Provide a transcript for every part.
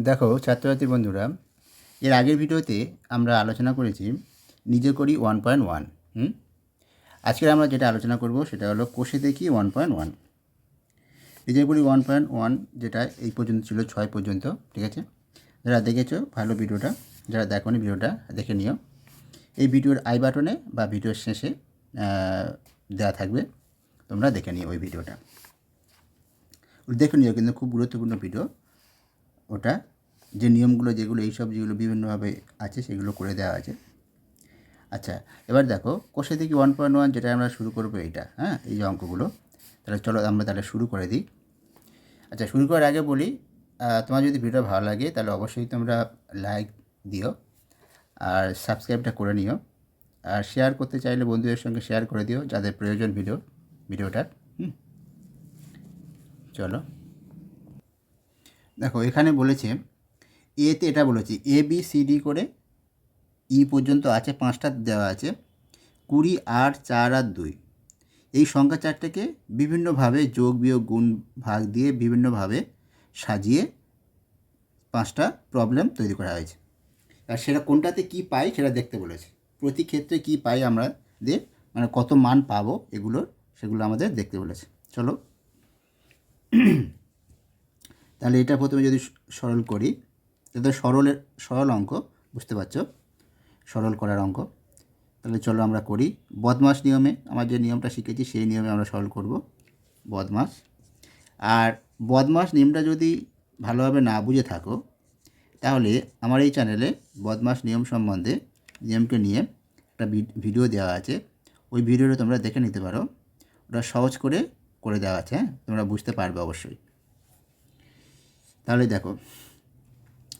দেখো ছাত্রছাত্রী বন্ধুরা, এর আগের ভিডিওতে আমরা আলোচনা করেছি নিজে করি 1.1। আজকে আমরা যেটা আলোচনা করব সেটা হলো কোষে দেখি 1.1। নিজে করি 1.1 যেটা এই পর্যন্ত ছিল 6 পর্যন্ত। ঠিক আছে, যারা দেখেছো ভালো ভিডিওটা, যারা দেখোনি ভিডিওটা দেখে নিও। এই ভিডিওর আই বাটনে বা ভিডিওর শেষে দেওয়া থাকবে, তোমরা দেখে নিও ওই ভিডিওটা, দেখে নিও। কিন্তু খুব গুরুত্বপূর্ণ ভিডিও ওটা, যে নিয়মগুলো যেগুলো এইসব যেগুলো বিভিন্নভাবে আছে সেগুলো করে দেওয়া আছে। আচ্ছা, এবার দেখো কোষে দেখি 1.1 যেটা আমরা শুরু করবো এইটা, এই যে অঙ্কগুলো। তাহলে চলো আমরা তাহলে শুরু করে দিই। আচ্ছা, শুরু করার আগে বলি, তোমার যদি ভিডিও ভালো লাগে তাহলে অবশ্যই তোমরা লাইক দিও আর সাবস্ক্রাইবটা করে নিও। আর শেয়ার করতে চাইলে বন্ধুদের সঙ্গে শেয়ার করে দিও যাদের প্রয়োজন ভিডিওটার। চলো দেখো, এখানে বলেছে এতে, এটা বলেছি ABCD করে ই পর্যন্ত আছে, 5টা দেওয়া আছে। 20, 8, 4 আর 2 এই সংখ্যা চারটাকে বিভিন্নভাবে যোগ বিয়োগ গুণ ভাগ দিয়ে বিভিন্নভাবে সাজিয়ে 5টা প্রবলেম তৈরি করা হয়েছে। আর সেটা কোনটাতে কি পাই সেটা দেখতে বলেছে। প্রতি ক্ষেত্রে কি পাই আমরা, মানে কত মান পাবো এগুলোর, সেগুলো আমাদের দেখতে বলেছে। চলো তাহলে এটা প্রথমে যদি সরল করি, এটা সরল অঙ্ক, বুঝতে পারছো, সরল করার অঙ্ক। তাহলে চলো আমরা করি বদমাস নিয়মে। আমার যে নিয়মটা শিখেছি সেই নিয়মে আমরা সলভ করব বদমাস। আর বদমাস নিয়মটা যদি ভালোভাবে না বুঝে থাকো তাহলে আমার এই চ্যানেলে বদমাস নিয়ম সম্বন্ধে, নিয়মকে নিয়ে একটা ভিডিও দেওয়া আছে। ওই ভিডিওটা তোমরা দেখে নিতে পারো, ওটা সহজ করে দেওয়া আছে। তোমরা বুঝতে পারবে অবশ্যই। তাহলে দেখো,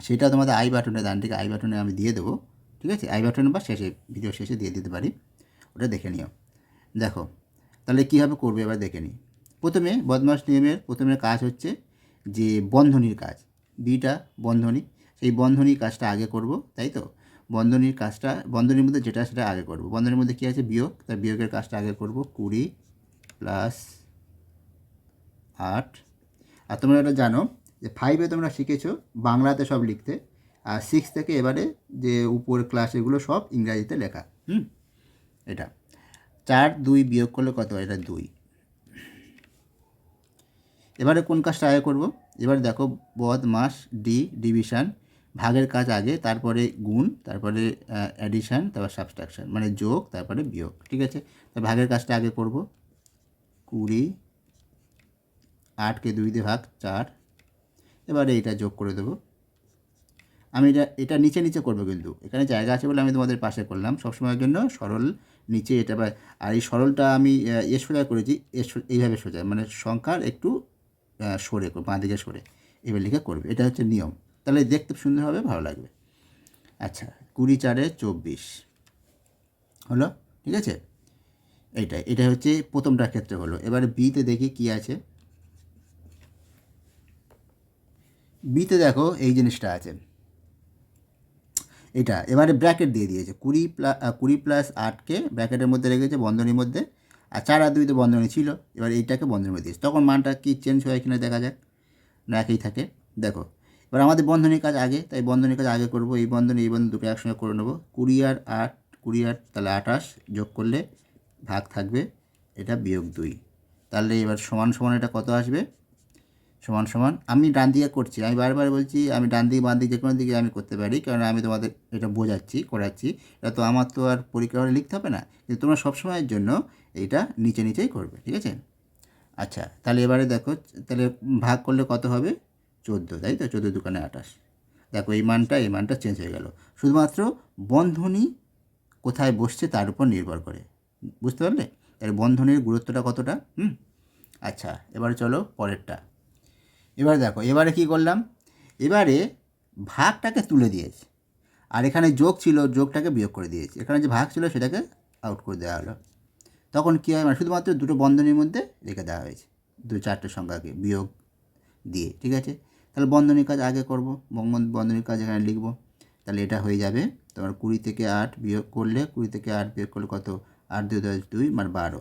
সেটা তোমাদের আই বাটনে, ডান দিকে আই বাটনে আমি দিয়ে দেবো। ঠিক আছে, আই বাটনে বা শেষে, ভিডিও শেষে দিয়ে দিতে পারি, ওটা দেখে নিও। দেখো তাহলে কীভাবে করবে এবার দেখে নিই। প্রথমে বদমাস নিয়মের প্রথমে কাজ হচ্ছে যে বন্ধনীর কাজ, বিটা বন্ধনী, সেই বন্ধনীর কাজটা আগে করব, তাই তো। বন্ধনীর কাজটা, বন্ধনীর মধ্যে যেটা সেটা আগে করব। বন্ধনীর মধ্যে কী আছে, বিয়োগ, তার বিয়োগের কাজটা আগে করব। 20 + 8। আর তোমরা এটা জানো যে 5-এ তোমরা শিখেছো বাংলাতে সব লিখতে, আর 6 থেকে এবারে যে উপর ক্লাস এগুলো সব ইংরাজিতে লেখা। এটা 4, 2 বিয়োগ করলে কত হয়, এটা 2। এবারে কোন কাজটা আগে করব, এবারে দেখো বদমাস ডিভিশন, ভাগের কাজ আগে, তারপরে গুণ, তারপরে অ্যাডিশান, তারপর সাবস্ট্রাকশন, মানে যোগ, তারপরে বিয়োগ। ঠিক আছে, তা ভাগের কাজটা আগে করব। 20, 8কে 2 দিয়ে ভাগ 4। এবারে এটা যোগ করে দেবো। আমি এটা নিচে নিচে করবো, কিন্তু এখানে জায়গা আছে বলে আমি তোমাদের পাশে করলাম। সবসময়ের জন্য সরল নিচে এটা, আর এই সরলটা আমি সোজা করেছি, এইভাবে সোজা, মানে সংখ্যার একটু সরে, বাঁ দিকে সরে এবার লিখে করবে। এটা হচ্ছে নিয়ম, তাহলে দেখতে সুন্দর হবে, ভালো লাগবে। আচ্ছা, 20, 4, 24 হলো। ঠিক আছে, এটা হচ্ছে প্রথমটার ক্ষেত্রে হলো। এবারে বিতে দেখি কি আছে। বিতে দেখো এই জিনিসটা আছে, এটা এবারে ব্র্যাকেট দিয়ে দিয়েছে। 20 + 8কে ব্র্যাকেটের মধ্যে রেখেছে, বন্ধনীর মধ্যে। আর 4 আর 2 তো বন্ধনী ছিল, এবার এইটাকে বন্ধনীর মধ্যে দিয়েছে। তখন মানটা কি চেঞ্জ হয় কিনা দেখা যাক, না একই থাকে। দেখো এবার আমাদের বন্ধনীর কাজ আগে, তাই বন্ধনীর কাজ আগে করব। এই বন্ধনী দুটো একসঙ্গে করে নেবো। 20 আর 8, 20 আর তাহলে 28 যোগ করলে ভাগ থাকবে, এটা -2। তাহলে এবার সমান সমান এটা কত আসবে, সমান সমান, আমি ডান দিকে করছি, আমি বারবার বলছি আমি ডান দিকে বাঁ দিকে যে কোনো দিকে আমি করতে পারি, কারণ আমি তোমাদের এটা করাচ্ছি। এটা তো আমার তো আর পরীক্ষা হলে লিখতে হবে না, কিন্তু তোমরা সবসময়ের জন্য এইটা নিচে নিচেই করবে। ঠিক আছে, আচ্ছা তাহলে এবারে দেখো, তাহলে ভাগ করলে কত হবে, 14, তাই তো। 14 দুগুণে 28। দেখো এই মানটা চেঞ্জ হয়ে গেল, শুধুমাত্র বন্ধনী কোথায় বসছে তার উপর নির্ভর করে। বুঝতে পারলে তাহলে বন্ধনীর গুরুত্বটা কতটা। আচ্ছা, এবারে চলো পরেরটা। এবারে দেখো, এবারে কি করলাম, এবারে ভাগটাকে তুলে দিয়েছি, আর এখানে যোগ ছিল, যোগটাকে বিয়োগ করে দিয়েছি। এখানে যে ভাগ ছিল সেটাকে আউট করে দেওয়া হলো। তখন কী হয়, মানে শুধুমাত্র দুটো বন্ধনীর মধ্যে রেখে দেওয়া হয়েছে, 4টে সংখ্যাকে বিয়োগ দিয়ে। ঠিক আছে, তাহলে বন্ধনীর কাজ আগে করব, বন্ধনীর কাজ এখানে লিখব। তাহলে এটা হয়ে যাবে তোমার 20 থেকে 8 বিয়োগ করলে, 20 থেকে 8 বিয়োগ করলে কত, 8 2 10 2 মানে 12।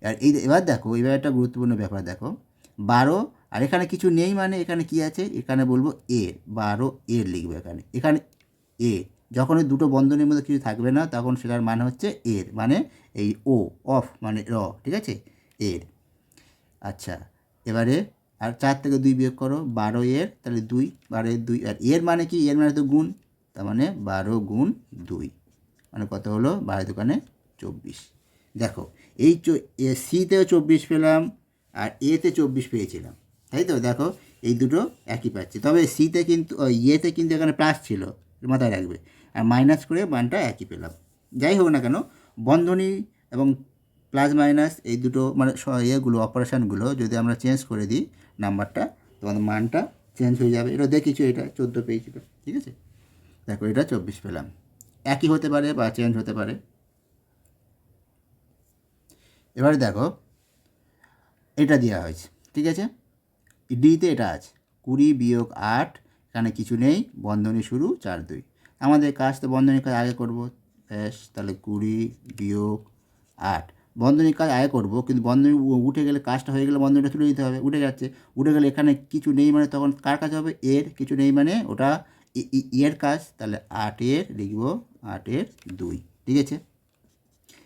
আর এবার দেখো, এবার একটা গুরুত্বপূর্ণ ব্যাপার দেখো, 12 আর এখানে কিছু নেই মানে এখানে কি আছে, এখানে বলবো এর, 12 এর লিখবো এখানে। এখানে এ যখনই দুটো বন্ধনীর মধ্যে কিছু থাকবে না তখন সেটার মানে হচ্ছে এর, মানে এই ও অফ মানে র, ঠিক আছে, এর। আচ্ছা, এবারে আর 4 থেকে 2 বিয়োগ করো, 12 এর, তাহলে 2, 12 এর 2, আর এর মানে কি, এর মানে তো গুণ, তার মানে 12 গুণ 2 মানে কত হলো, 12 দোকানে 24। দেখো এই সিতেও 24 পেলাম আর এতে 24 পেয়েছিলাম, তাই তো। দেখো এই দুটো একই পাচ্ছি, তবে সিতে কিন্তু ইয়েতে কিন্তু এখানে প্লাস ছিল, মাথায় রাখবে, আর মাইনাস করে মানটা একই পেলাম। যাই হোক না কেন, বন্ধনী এবং প্লাস মাইনাস এই দুটো মানে ইয়েগুলো অপারেশানগুলো যদি আমরা চেঞ্জ করে দিই নাম্বারটা, তোমাদের মানটা চেঞ্জ হয়ে যাবে। এটা দেখিছো, এটা 14 পেয়েছিল, ঠিক আছে। দেখো এটা 24 পেলাম, একই হতে পারে বা চেঞ্জ হতে পারে। এবারে দেখো এটা দেওয়া হয়েছে, ঠিক আছে, ডিতে এটা আছে 20 বিয়োগ 8, এখানে কিছু নেই, বন্ধনী শুরু 4 2। আমাদের কাজ তো বন্ধনীর কাজ আগে করব, ব্যাস, তাহলে 20 বিয়োগ 8, বন্ধনীর কাজ আগে করব, কিন্তু বন্ধনী উঠে গেলে কাজটা হয়ে গেলে বন্ধনীটা তুলে দিতে হবে, উঠে যাচ্ছে, উঠে গেলে এখানে কিছু নেই মানে তখন কার কাজ হবে, এর, কিছু নেই মানে ওটা এর কাজ, তাহলে 8 এর লিখব, 8 এর 2, ঠিক আছে।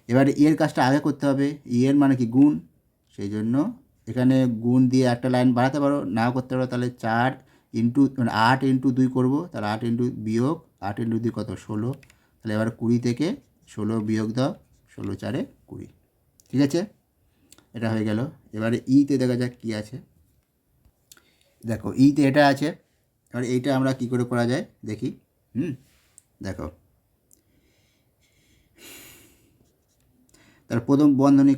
এবারে এর কাজটা আগে করতে হবে, এর মানে কি গুণ, সেই জন্য এখানে গুণ দিয়ে একটা লাইন বাড়াতে পারো, নাও করতে পারো, তাহলে 4 ইন্টু মানে 8 ইন্টু 2 করবো, তাহলে 8 ইন্টু বিয়োগ 8 ইন্টু 2 কত, 16, তাহলে এবার 20 থেকে 16 বিয়োগ দাও, 16 4 20, ঠিক আছে, এটা হয়ে গেল। এবারে ইতে দেখা যাক কী আছে। দেখো ইতে এটা আছে, এবার এইটা আমরা কি করে করা যায় দেখি। দেখো তাহলে প্রথম বন্ধনী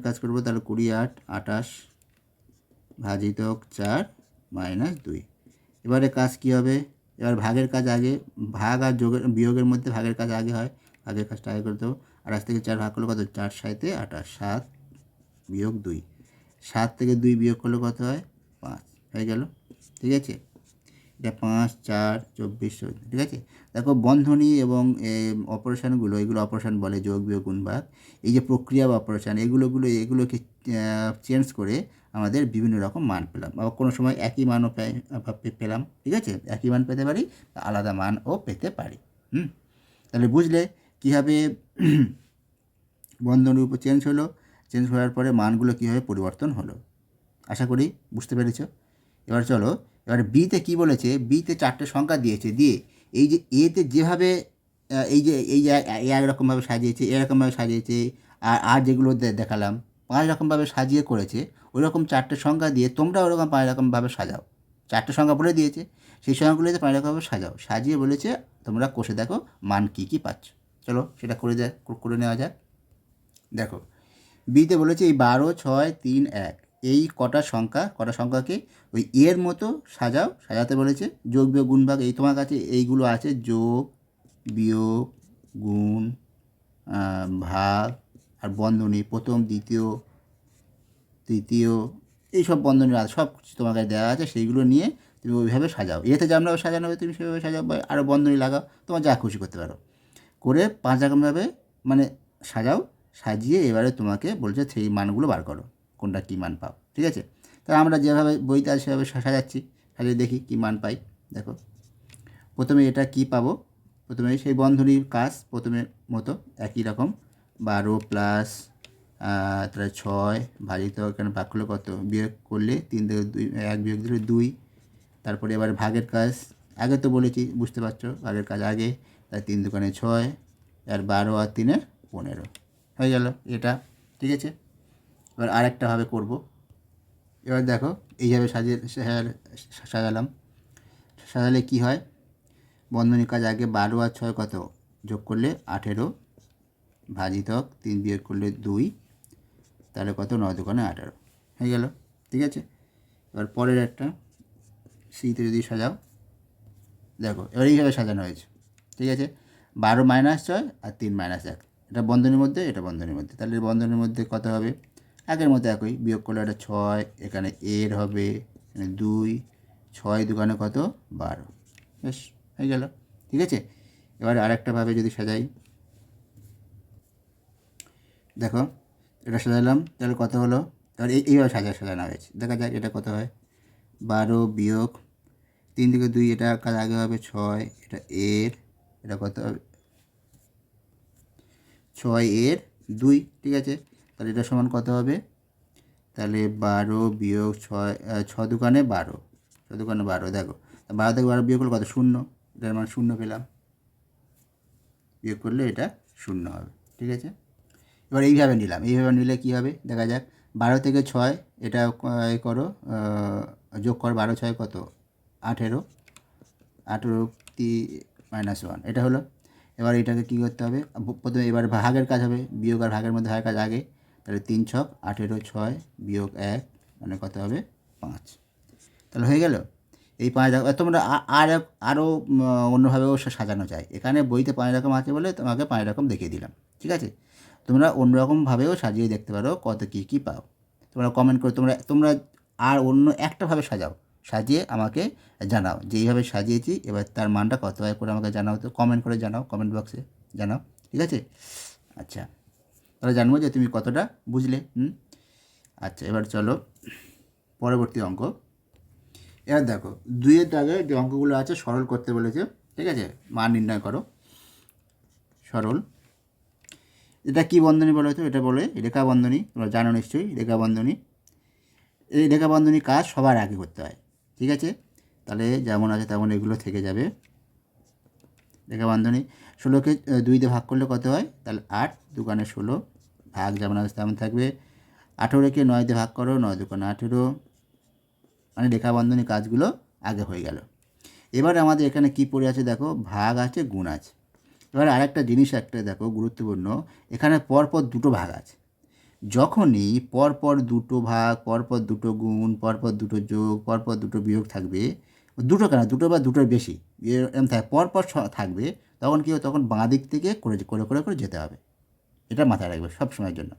কাজ করবো, তাহলে 20 8 28 ভাজিতক 4 মাইনাস 2। এবারে কাজ কি হবে, এবার ভাগের কাজ আগে, ভাগ আর বিয়োগের মধ্যে ভাগের কাজ আগে হয়, ভাগের কাজটা আগে করতে হবে। 28 থেকে 4 ভাগ করলে কত, 4 7 28, 7 বিয়োগ 2, 7 থেকে 2 বিয়োগ করলে কত হয়, 5 হয়ে গেল, ঠিক আছে। এটা 5 4 24, ঠিক আছে। দেখো বন্ধনী এবং অপারেশানগুলো, এগুলো অপারেশান বলে, যোগ বিয়োগ গুণ ভাগ, এই যে প্রক্রিয়া বা অপারেশান এগুলোকে চেঞ্জ করে আমাদের বিভিন্ন রকম মান পেলাম, আবার কোনো সময় একই মানও পেলাম, ঠিক আছে, একই মান পেতে পারি, আলাদা মানও পেতে পারি। তাহলে বুঝলে কীভাবে বন্ধনীর উপর চেঞ্জ হওয়ার পরে মানগুলো কীভাবে পরিবর্তন হলো, আশা করি বুঝতে পেরেছ। এবার চলো, এবার বিতে কি বলেছে, বিতে 4টে সংখ্যা দিয়েছে, দিয়ে এই যে এতে যেভাবে এই যে একরকমভাবে সাজিয়েছে, এরকমভাবে সাজিয়েছে, আর যেগুলো দেখালাম 5 রকমভাবে সাজিয়ে করেছে, ওই রকম 4টে সংখ্যা দিয়ে তোমরা ওরকম 5 রকমভাবে সাজাও। 4টে সংখ্যা বলে দিয়েছে, সেই সংখ্যাগুলোতে 5 রকমভাবে সাজাও, সাজিয়ে বলেছে তোমরা কষে দেখো মান কী কী পাচ্ছ। চলো সেটা করে নেওয়া যাক। দেখো বিতে বলেছে এই 12 6 3 1 এই কটা সংখ্যাকে ওই এর মতো সাজাতে বলেছে, যোগ বিয়োগ গুণ ভাগ, এই তোমার কাছে এইগুলো আছে, যোগ বিয়োগ গুণ ভাগ আর বন্ধনী, প্রথম দ্বিতীয় তৃতীয়, এইসব বন্ধনী আছে, সব কিছু তোমার কাছে দেওয়া আছে, সেইগুলো নিয়ে তুমি ওইভাবে সাজাও, এতে যেমনভাবে সাজানো হবে তুমি সেভাবে সাজাও, বা আরও বন্ধনী লাগাও, তোমার যা খুশি করতে পারো, করে 5 রকমভাবে মানে সাজাও, সাজিয়ে এবারে তোমাকে বলছে সেই মানগুলো বার করো, কোনটা কী মান পাও, ঠিক আছে। তা আমরা যেভাবে বইতে আছে সেভাবে সাজাচ্ছি, সাজিয়ে দেখি কী মান পাই। দেখো প্রথমে এটা কি পাবো, প্রথমে সেই বন্ধনীর কাজ প্রথমে মতো একই রকম, 12 প্লাস তাহলে 6 ভাজিত, এখানে ভাগ করলে কত, বিয়োগ করলে 3 থেকে 2 1 বিয়োগ দিলে 2, তারপরে এবার ভাগের কাজ আগে তো বলেছি, বুঝতে পারছো, ভাগের কাজ আগে, তাই 3 দোকানে 6 আর 12 আর 3 15 হয়ে গেল এটা, ঠিক আছে। এবার আরেকটাভাবে করব, এবার দেখো এইভাবে সাজালাম, সাজালে কি হয়, বন্ধনীর কাজ আগে 12 আর 6 কত, যোগ করলে 18 ভাজিতক 3 বিয়োগ করলে 2, তাহলে কত, 9 দোকানে 18 হয়ে গেল, ঠিক আছে। এবার পরের একটা সিতে যদি সাজাও, দেখো এবার এইভাবে সাজানো হয়েছে, ঠিক আছে, 12 মাইনাস 6 আর 3 মাইনাস 1, এটা বন্ধনীর মধ্যে, এটা বন্ধনীর মধ্যে, তাহলে বন্ধনীর মধ্যে কত হবে, আগের মতো একই, বিয়োগ করলে একটা 6, এখানে এর হবে, এখানে 2, 6 দোকানে কত, 12, বেশ হয়ে গেল, ঠিক আছে। এবার আরেকটাভাবে যদি সাজাই, দেখো এটা সাজালাম, তাহলে কত হলো, এবার এইভাবে সাজানো হয়েছে, দেখা যাক এটা কত হয়। 12 বিয়োগ 3 থেকে 2, এটা কাজ আগে হবে 6, এটা এর, এটা কত হবে 6 এর 2, ঠিক আছে। তাহলে এটা সমান কত হবে, তাহলে 12 বিয়োগ 6, 6 দুগুণে 12, 6 দুগুণে 12, দেখো 12 থেকে 12 বিয়োগ করলে কত, 0, এটার মান 0 পেলাম, বিয়োগ করলে এটা 0 হবে, ঠিক আছে। এবার এইভাবে নিলাম, এইভাবে নিলে কী হবে দেখা যাক। 12 থেকে 6 এটা করো, যোগ কর, 12 6 কত 18, 18 -1, এটা হলো। এবার এটাকে কী করতে হবে, প্রথমে এবার ভাগের কাজ হবে, বিয়োগ আর ভাগের মধ্যে ভাগের কাজ আগে। তাহলে 3 ছক 18, 6 বিয়োগ 1 মানে কত হবে 5, তাহলে হয়ে গেল। এই 5 রকম তোমরা আরও অন্যভাবেও সাজানো যায়, এখানে বইতে 5 রকম আছে বলে তোমাকে 5 রকম দেখিয়ে দিলাম, ঠিক আছে। তোমরা অন্যরকমভাবেও সাজিয়ে দেখতে পারো, কত কী কী পাও। তোমরা কমেন্ট করে তোমরা আর অন্য একটাভাবে সাজাও, সাজিয়ে আমাকে জানাও যে এইভাবে সাজিয়েছি, এবার তার মানটা কত হয় করে আমাকে জানাও, তো কমেন্ট করে জানাও, কমেন্ট বক্সে জানাও, ঠিক আছে। আচ্ছা, তাহলে জানবো যে তুমি কতটা বুঝলে। আচ্ছা, এবার চলো পরবর্তী অঙ্ক। এবার দেখো 2-এর দাগে যে অঙ্কগুলো আছে সরল করতে বলেছে, ঠিক আছে। মান নির্ণয় করো, সরল। এটা কি বন্ধনী বলো তো, এটা বলে রেখা বন্ধনী, তোমরা জানো নিশ্চয়ই রেখা বন্ধনী। এই রেখা বন্ধনী কাজ সবার আগে করতে হয়, ঠিক আছে। তাহলে যেমন আছে তেমন এগুলো থেকে যাবে। রেখা বন্ধনী 16কে 2 দিয়ে ভাগ করলে কত হয়, তাহলে 8 দুগুণে 16, ভাগ যেমন আছে তেমন থাকবে। 18কে 9 দিয়ে ভাগ করো, 9 দুগুণে 18, মানে রেখা বন্ধনী কাজগুলো আগে হয়ে গেল। এবার আমাদের এখানে কি পড়ে আছে দেখো, ভাগ আছে গুণ আছে। এবার আরেকটা জিনিস একটা দেখো গুরুত্বপূর্ণ, এখানে পরপর দুটো ভাগ আছে। যখনই পরপর দুটো ভাগ, পরপর দুটো গুণ, পরপর দুটো যোগ, পরপর দুটো বিয়োগ থাকবে, দুটো কেন, দুটো বা দুটোর বেশি এরকম থাকে, পরপর থাকবে, তখন কী হবে, তখন বাঁ দিক থেকে করে করে করে করে যেতে হবে। এটা মাথায় রাখবে সব সময়ের জন্য।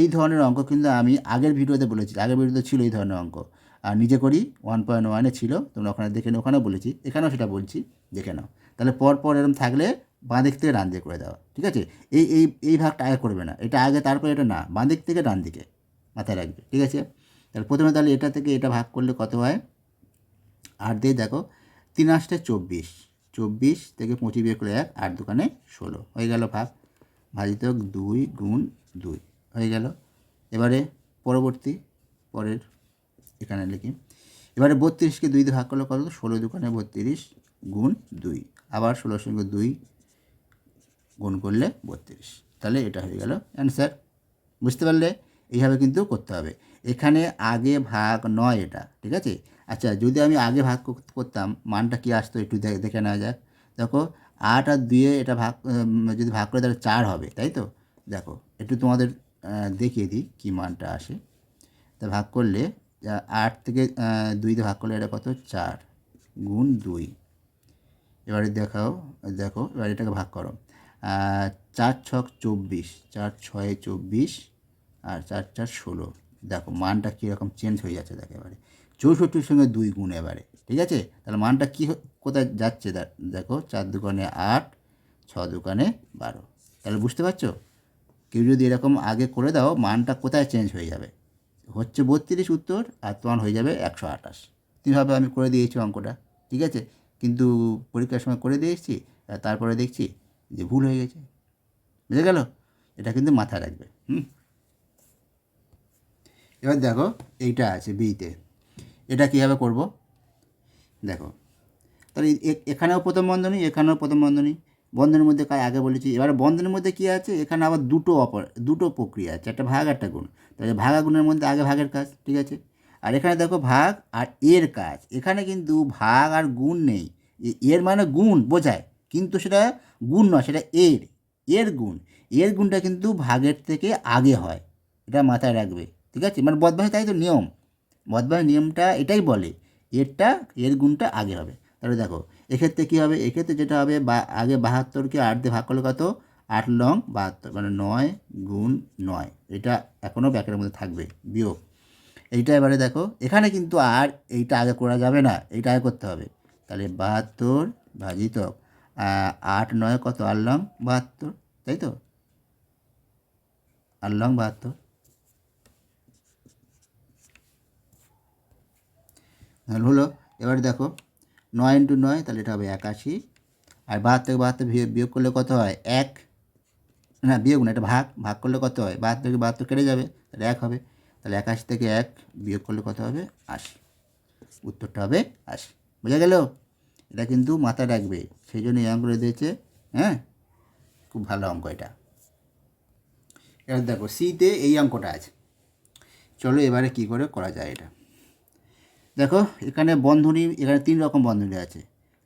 এই ধরনের অঙ্ক কিন্তু আমি আগের ভিডিওতে বলেছি, আগের ভিডিওতে ছিল এই ধরনের অঙ্ক, আর নিজে করি 1.1-এ ছিল, তোমরা ওখানে দেখে নাও, ওখানেও বলেছি, এখানেও সেটা বলছি, দেখে নাও। তাহলে পরপর এরকম থাকলে বাঁ দিক থেকে ডান দিকে করে দেওয়া, ঠিক আছে। এই ভাগটা আগে করবে না, এটা আগে তারপরে এটা না, বাঁ দিক থেকে ডান দিকে মাথায় রাখবে, ঠিক আছে। তাহলে প্রথমে তাহলে এটা থেকে এটা ভাগ করলে কত হয়, 8 দিয়ে দেখো 3 8 24, 24 থেকে 25 বিয়োগ করলে 1, 8 দুগুণে 16 হয়ে গেল ভাগ, ভাজিত 2 গুণ 2 হয়ে গেল। এবারে পরের এখানে লিখি, এবারে 32কে 2 দিয়ে ভাগ করলে কত, 16 দুগুণে 32 গুণ 2, আবার 16 সঙ্গে 2 গুণ করলে 32, তাহলে এটা হয়ে গেল অ্যান্সার। বুঝতে পারলে, এইভাবে কিন্তু করতে হবে। এখানে আগে ভাগ নয় এটা, ঠিক আছে। আচ্ছা, যদি আমি আগে ভাগ করতাম মানটা কি আসতো একটু দেখে নেওয়া যাক। দেখো 8 আর 2-এ এটা ভাগ যদি ভাগ করে তাহলে 4 হবে, তাই তো। দেখো একটু তোমাদের দেখিয়ে দিই কী মানটা আসে। তা ভাগ করলে 8 থেকে 2 দিয়ে ভাগ করলে এটা কত, 4 গুণ 2। এবারে দেখো এবার এটাকে ভাগ করো, 4 ছক 24, 4 6 24 আর 4 4 16। দেখো মানটা কীরকম চেঞ্জ হয়ে যাচ্ছে, দেখো এবারে 64-র সঙ্গে 2 গুণ, এবারে ঠিক আছে। তাহলে মানটা কী কোথায় যাচ্ছে, দেখো 4 দুগুণে 8, 6 দুগুণে 12। তাহলে বুঝতে পারছো, কেউ যদি এরকম আগে করে দাও মানটা কোথায় চেঞ্জ হয়ে যাবে, হচ্ছে 32 উত্তর, আর তোমার হয়ে যাবে 128। কীভাবে আমি করে দিয়েছি অঙ্কটা, ঠিক আছে। কিন্তু পরীক্ষার সময় করে দিয়েছি, তারপরে দেখছি যে ভুল হয়ে গেছে, বুঝে গেল। এটা কিন্তু মাথায় রাখবে। এবার দেখো এইটা আছে বিতে, এটা কীভাবে করব দেখো। তাহলে এখানেও প্রথম বন্ধনী, এখানেও প্রথম বন্ধনী, বন্ধনের মধ্যে কাজ আগে বলেছি। এবার বন্ধনের মধ্যে কী আছে, এখানে আবার দুটো প্রক্রিয়া আছে, একটা ভাগ একটা গুণ। তাহলে ভাগ আর গুণের মধ্যে আগে ভাগের কাজ, ঠিক আছে। আর এখানে দেখো ভাগ আর এর কাজ, এখানে কিন্তু ভাগ আর গুণ নেই। এর মানে গুণ বোঝায়, কিন্তু সেটা গুণ নয়, সেটা এর গুণ। এর গুণটা কিন্তু ভাগের থেকে আগে হয়, এটা মাথায় রাখবে, ঠিক আছে। মানে বদমাইশি, তাই তো নিয়ম, বদমাইশি নিয়মটা এটাই বলে, এর গুণটা আগে হবে। তাহলে দেখো এক্ষেত্রে কী হবে, এক্ষেত্রে যেটা হবে, আগে 72কে 8 দিয়ে ভাগ করলে কত, 8 লং 72, মানে 9 গুণ 9, এটা এখনও ব্যাকের মধ্যে থাকবে, বিয়োগ এইটা। এবারে দেখো এখানে কিন্তু আর এইটা আগে করা যাবে না, এইটা আগে করতে হবে। তাহলে 72 ভাজিত 8 9 কত, 8 লং 72, তাই তো, 8 লং 72। তাহলে হলো। এবার দেখো 9 × 9, তাহলে এটা হবে 81। আর 72 বিয়োগ করলে কত হয়? 1। না, বিয়োগ না, এটা ভাগ ভাগ করলে কত হয়? 72 কেটে যাবে, তাহলে 1 হবে। তাহলে 81 থেকে 1 বিয়োগ করলে কত হবে? 80। উত্তরটা হবে 80। বোঝা গেল? এটা কিন্তু মাথায় রাখবে, সেই জন্য এই অঙ্কটা দিয়েছে। হ্যাঁ, খুব ভালো অঙ্ক এটা। এবার দেখো সিতে এই অঙ্কটা আছে। চলো এবারে কি করে করা যায় এটা। দেখো এখানে বন্ধনী, এখানে 3 রকম বন্ধনী আছে।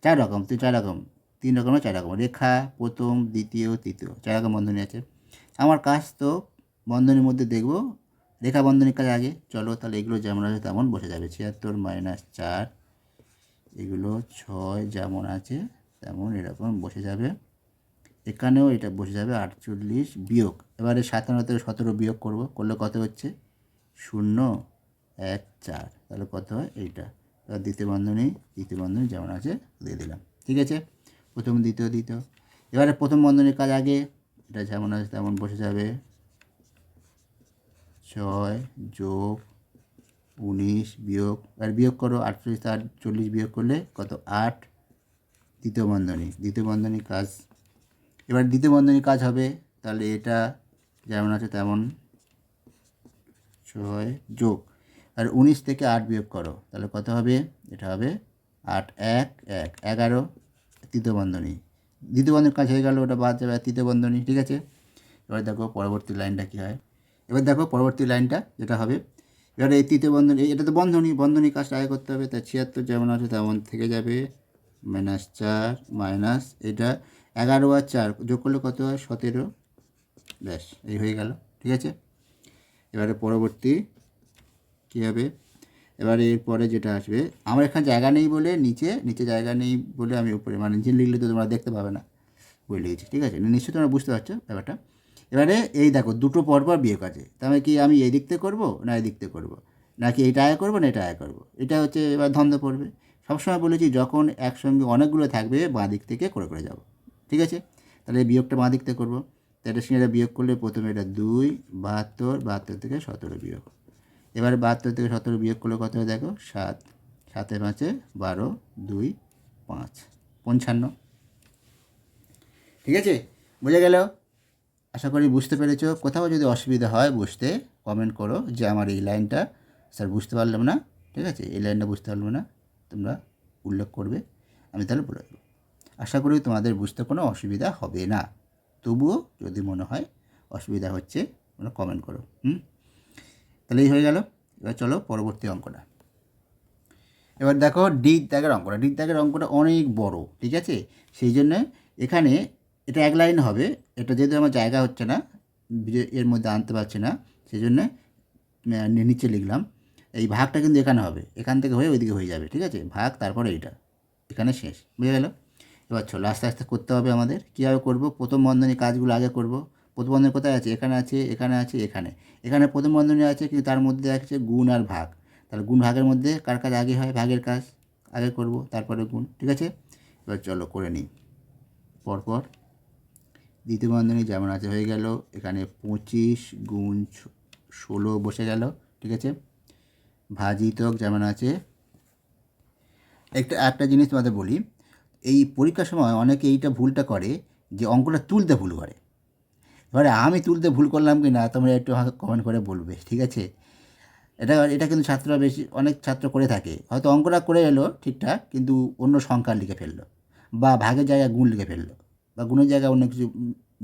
4 রকম, 4 রকম, 3 রকমের 4 রকম, রেখা, প্রথম, দ্বিতীয়, তৃতীয়, 4 রকম বন্ধনী আছে। আমার কাজ তো বন্ধনীর মধ্যে দেখব রেখা বন্ধনীর কাজ আগে। চলো তাহলে এগুলো যেমন আছে তেমন বসে যাবে। 76 - 4, এগুলো 6 যেমন আছে তেমন এরকম বসে যাবে। এখানেও এটা বসে যাবে 48 বিয়োগ। এবারে 57 থেকে 17 বিয়োগ করব, করলে কত হচ্ছে? 0, 1, 4, তাহলে কত হয়? এইটা। এবার দ্বিতীয় বন্ধনী যেমন আছে দিয়ে দিলাম। ঠিক আছে, প্রথম, দ্বিতীয়, দ্বিতীয়। এবারে প্রথম বন্ধনীর কাজ আগে, এটা যেমন আছে তেমন বসে যাবে। 6 যোগ 19 বিয়োগ, আর বিয়োগ করো 48 আর 40 বিয়োগ করলে কত? 8। দ্বিতীয় বন্ধনীর কাজ। এবার দ্বিতীয় বন্ধনীর কাজ হবে, তাহলে এটা যেমন আছে তেমন 6 যোগ, আর 19 থেকে 8 বিয়োগ করো, তাহলে কত হবে? এটা হবে 8, 1, 1, 11। দ্বিতীয় বন্ধনীর কাজ হয়ে গেল, ওটা বাদ যাবে। তৃতীয় বন্ধনী। ঠিক আছে, এবার দেখো পরবর্তী লাইনটা কী হয়। এবার দেখো পরবর্তী লাইনটা যেটা হবে, এবার এই তৃতীয় বন্ধনী, এটা তো বন্ধনী কাজটা আগে করতে হবে। তাই 76 যেমন আছে তেমন থেকে যাবে, -4 মাইনাস এটা 11 আর 4 যোগ করলে কত হয়? 17। ব্যাস, এই হয়ে গেল। ঠিক আছে, এবারে পরবর্তী কী হবে? এবারে এরপরে যেটা আসবে, আমার এখানে জায়গা নেই বলে নিচে জায়গা নেই বলে আমি উপরে, মানে নিচে লিখলে তো তোমরা দেখতে পাবে না, বলে লিখেছি। ঠিক আছে, নিশ্চয়ই তোমরা বুঝতে পারছো ব্যাপারটা। এবারে এই দেখো দুটো পরপর বিয়োগ আছে, তাহলে কি আমি এই দিক থেকে করবো না এই দিক থেকে করবো, নাকি এটা আয় করবো না এটা আয় করবো? এটা হচ্ছে এবার ধন্দ পড়বে। সবসময় বলেছি যখন একসঙ্গে অনেকগুলো থাকবে বাঁ দিক থেকে করে করে যাবো। ঠিক আছে, তাহলে এই বিয়োগটা বাঁ দিক থেকে করবো। তো এটা সঙ্গে এটা বিয়োগ করলে প্রথমে এটা 2, 72 থেকে 17 বিয়োগ। এবারে 72 থেকে 17 বিয়োগ করলে কত হয়? দেখো 7, 7 5 12, 2 5, 55। ঠিক আছে, বোঝা গেল? আশা করি বুঝতে পেরেছো। কোথাও যদি অসুবিধা হয় বুঝতে, কমেন্ট করো যে আমার এই লাইনটা স্যার বুঝতে পারলাম না। ঠিক আছে, এই লাইনটা বুঝতে পারলাম না, তোমরা উল্লেখ করবে, আমি তাহলে বলে দেবো। আশা করি তোমাদের বুঝতে কোনো অসুবিধা হবে না। তবুও যদি মনে হয় অসুবিধা হচ্ছে তোমরা কমেন্ট করো। তাহলে এই হয়ে গেল। এবার চলো পরবর্তী অঙ্কটা। এবার দেখো ডি দাগের অঙ্কটা অনেক বড়। ঠিক আছে, সেই জন্য এখানে এটা এক লাইন হবে। এটা যেহেতু আমার জায়গা হচ্ছে না, এর মধ্যে আনতে পারছি না, সেই জন্যে নিচে লিখলাম। এই ভাগটা কিন্তু এখানে হবে, এখান থেকে হয়ে ওইদিকে হয়ে যাবে। ঠিক আছে, ভাগ তারপরে এইটা এখানে শেষ। বুঝে গেল? এবার চলো আস্তে আস্তে করতে হবে আমাদের। কীভাবে করব? প্রথম বন্ধনী কাজগুলো আগে করব। প্রথম বন্ধনী কোথায় আছে? এখানে আছে, এখানে আছে, এখানে প্রথম বন্ধনী আছে, কিন্তু তার মধ্যে আছে গুণ আর ভাগ। তাহলে গুণ ভাগের মধ্যে কার কাজ আগে হয়? ভাগের কাজ আগে করব, তারপরে গুণ। ঠিক আছে, এবার চলো করে নিই পরপর। দ্বিতীয় বন্ধনী যেমন আছে হয়ে গেল। এখানে 25 গুণ 16 বসে গেল। ঠিক আছে, ভাজিতক যেমন আছে। একটা জিনিস তোমাদের বলি, এই পরীক্ষার সময় অনেকে এইটা ভুলটা করে যে অঙ্কটা তুলতে ভুল করে। এবারে আমি তুলতে ভুল করলাম কি না তোমরা একটু কমেন্ট করে বলবে। ঠিক আছে, এটা কিন্তু ছাত্ররা অনেক ছাত্র করে থাকে। হয়তো অঙ্কটা করে এলো ঠিকঠাক, কিন্তু অন্য সংখ্যা লিখে ফেললো, বা ভাগের জায়গায় গুণ লিখে ফেললো, বা গুণের জায়গায় অন্য কিছু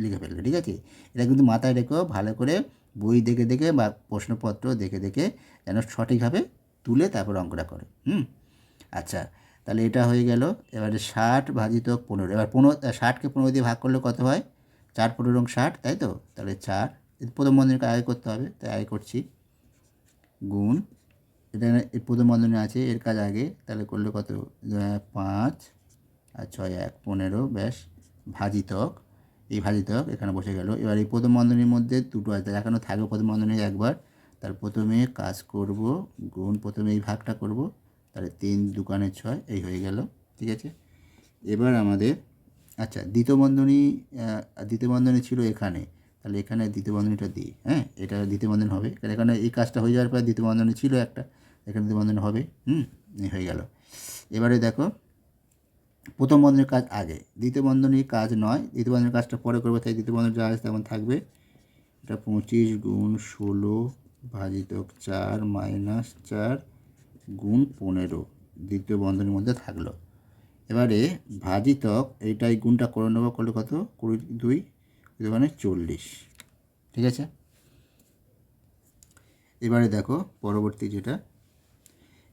লিখে ফেললো। ঠিক আছে, এটা কিন্তু মাথায় রেখো ভালো করে, বই দেখে দেখে বা প্রশ্নপত্র দেখে দেখে যেন সঠিকভাবে তুলে তারপর অঙ্কটা করে। আচ্ছা, তাহলে এটা হয়ে গেল। এবারে 60 ভাজিতক 15। এবার 60কে 15 দিয়ে ভাগ করলে কত হয়? 4 15 60, তাই তো? তাহলে 4, প্রথম বন্ধনীকে আগে করতে হবে, তাই আগে করছি, গুণ এটা এর প্রথম বন্ধনী আছে, এর কাজ আগে, তাহলে করলে কত? 5 আর 6 1 15। ব্যাস, ভাজিতক, এই ভাজিতক এখানে বসে গেল। এবার এই প্রথম বন্ধনীর মধ্যে দুটো আছে, এখনও থাকবে প্রথম বন্ধনী একবার। তার প্রথমে কাজ করব গুণ, প্রথমে এই ভাগটা করব, তাহলে 3 2 6, এই হয়ে গেল। ঠিক আছে, এবার আমাদের আচ্ছা দ্বিতীয় বন্ধনী ছিল এখানে, তাহলে এখানে দ্বিতীয় বন্ধনীটা দিই। হ্যাঁ, এটা দ্বিতীয় বন্ধনী হবে, কারণ এখানে এই কাজটা হয়ে যাওয়ার পর দ্বিতীয় বন্ধনী ছিল একটা, এখানে দ্বিতীয় বন্ধনী হবে। এই হয়ে গেল। এবারে দেখো প্রথম বন্ধনীর কাজ আগে, দ্বিতীয় বন্ধনীর কাজ নয়, দ্বিতীয় বন্ধনীর কাজটা পরে করবে, তাই দ্বিতীয় বন্ধনী যা আছে তেমন থাকবে। এটা 25 গুণ 16 ভাজিতক 4 মাইনাস 4 গুণ 15 দ্বিতীয় বন্ধনীর মধ্যে থাকলো। এবারে ভাজিতক এইটাই গুণটা করে নেবো, করলে কত 22 মানে 40, ঠিক আছে। এবারে দেখো পরবর্তী যেটা,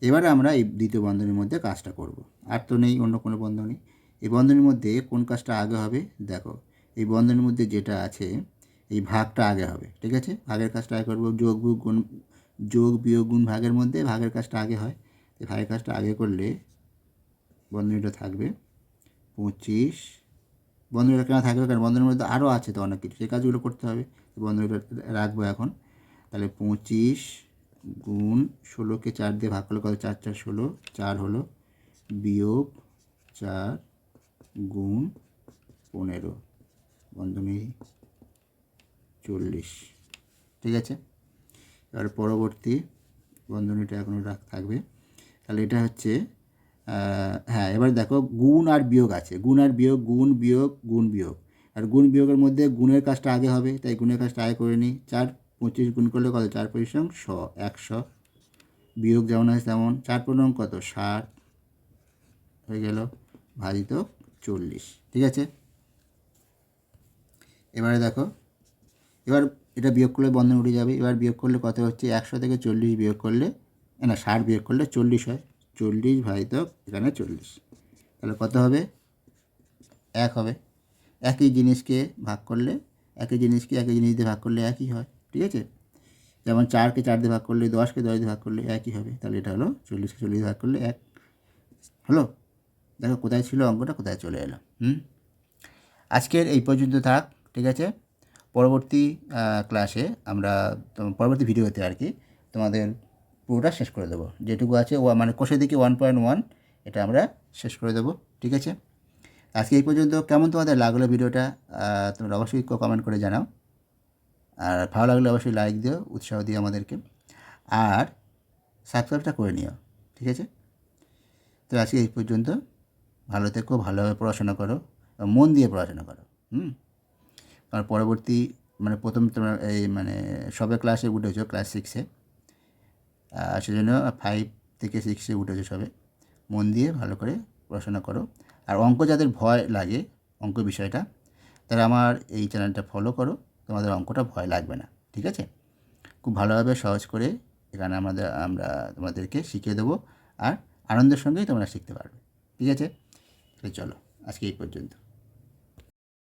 এবারে আমরা এই দ্বিতীয় বন্ধনীর মধ্যে কাজটা করব। আর তো নেই অন্য কোনো বন্ধনী। এই বন্ধনীর মধ্যে কোন কাজটা আগে হবে দেখো, এই বন্ধনীর মধ্যে যেটা আছে এই ভাগটা আগে হবে, ঠিক আছে। ভাগের কাজটা আগে করবো, যোগ বিয়োগ গুণ ভাগের মধ্যে ভাগের কাজটা আগে হয়। এই ভাগের কাজটা আগে করলে বন্ধনীটা থাকবে 25, বন্ধনীটা কেন থাকবে কারণ বন্ধনীর মধ্যে আরও আছে তো অনেক কিছু, সেই কাজগুলো করতে হবে। বন্ধনীটা রাখবো এখন। তাহলে 25 গুণ 16কে 4 দিয়ে ভাগ করলে কত, 4 4 16, 4 হলো, বিয়োগ 4 গুণ 15 বন্ধনী 40, ঠিক আছে। এবার পরবর্তী বন্ধনীটা এখনও থাকবে। তাহলে এটা হচ্ছে হ্যাঁ, এবার দেখো গুণ আর বিয়োগ আছে, গুণ আর বিয়োগ, গুণ বিয়োগ গুণ বিয়োগ। আর গুণ বিয়োগের মধ্যে গুণের কাজটা আগে হবে, তাই গুণের কাজটা আগে করে নিই। 4 25 গুণ করলে কত, 4 পরিশ্রম 100, বিয়োগ যেমন আছে তেমন, 4 পূর্ণাঙ্গ কত 60 হয়ে গেল, ভাজিত 40, ঠিক আছে। এবারে দেখো, এবার এটা বিয়োগ করলে বন্ধন উঠে যাবে। এবার বিয়োগ করলে কত হচ্ছে, 100 থেকে 40 বিয়োগ করলে, না 60 বিয়োগ করলে 40 হয়, 40 ভাজিত এখানে 40, তাহলে কত হবে 1 হবে। একই জিনিসকে ভাগ করলে, একই জিনিস দিয়ে ভাগ করলে একই হয়, ঠিক আছে। যেমন 4কে 4 দিয়ে ভাগ করলে, 10কে 10 দিয়ে ভাগ করলে একই হবে, তাহলে এটা হলো 40কে 40 দিয়ে ভাগ করলে 1 হলো। দেখো কোথায় ছিল অঙ্কটা, কোথায় চলে এলো। আজকের এই পর্যন্ত থাক, ঠিক আছে। পরবর্তী ক্লাসে আমরা পরবর্তী ভিডিওতে আর কি তোমাদের পুরোটা শেষ করে দেবো, যেটুকু আছে মানে কোষে দিকে 1.1 এটা আমরা শেষ করে দেবো, ঠিক আছে। আজকে এই পর্যন্ত। কেমন তোমাদের লাগলো ভিডিওটা তোমরা অবশ্যই কমেন্ট করে জানাও, আর ভালো লাগলে অবশ্যই লাইক দিও, উৎসাহ দিও আমাদেরকে, আর সাবস্ক্রাইবটা করে নিও, ঠিক আছে। তো আজকে এই পর্যন্ত, ভালো থেকো, ভালোভাবে পড়াশোনা করো, মন দিয়ে পড়াশোনা করো। আর পরবর্তী মানে প্রথম তোমরা এই মানে সবে ক্লাসে উঠেছো, ক্লাস 6-এ, সেজন্য 5 থেকে 6-এ উঠেছো সবে, মন দিয়ে ভালো করে পড়াশোনা করো। আর অঙ্ক যাদের ভয় লাগে, অঙ্ক বিষয়টা, তারা আমার এই চ্যানেলটা ফলো করো, তোমাদের অঙ্কটা ভয় লাগবে না, ঠিক আছে। খুব ভালোভাবে সহজ করে এখানে আমরা তোমাদেরকে শিখিয়ে দেবো, আর আনন্দের সঙ্গেই তোমরা শিখতে পারবে, ঠিক আছে। তাহলে চলো আজকে এই পর্যন্ত।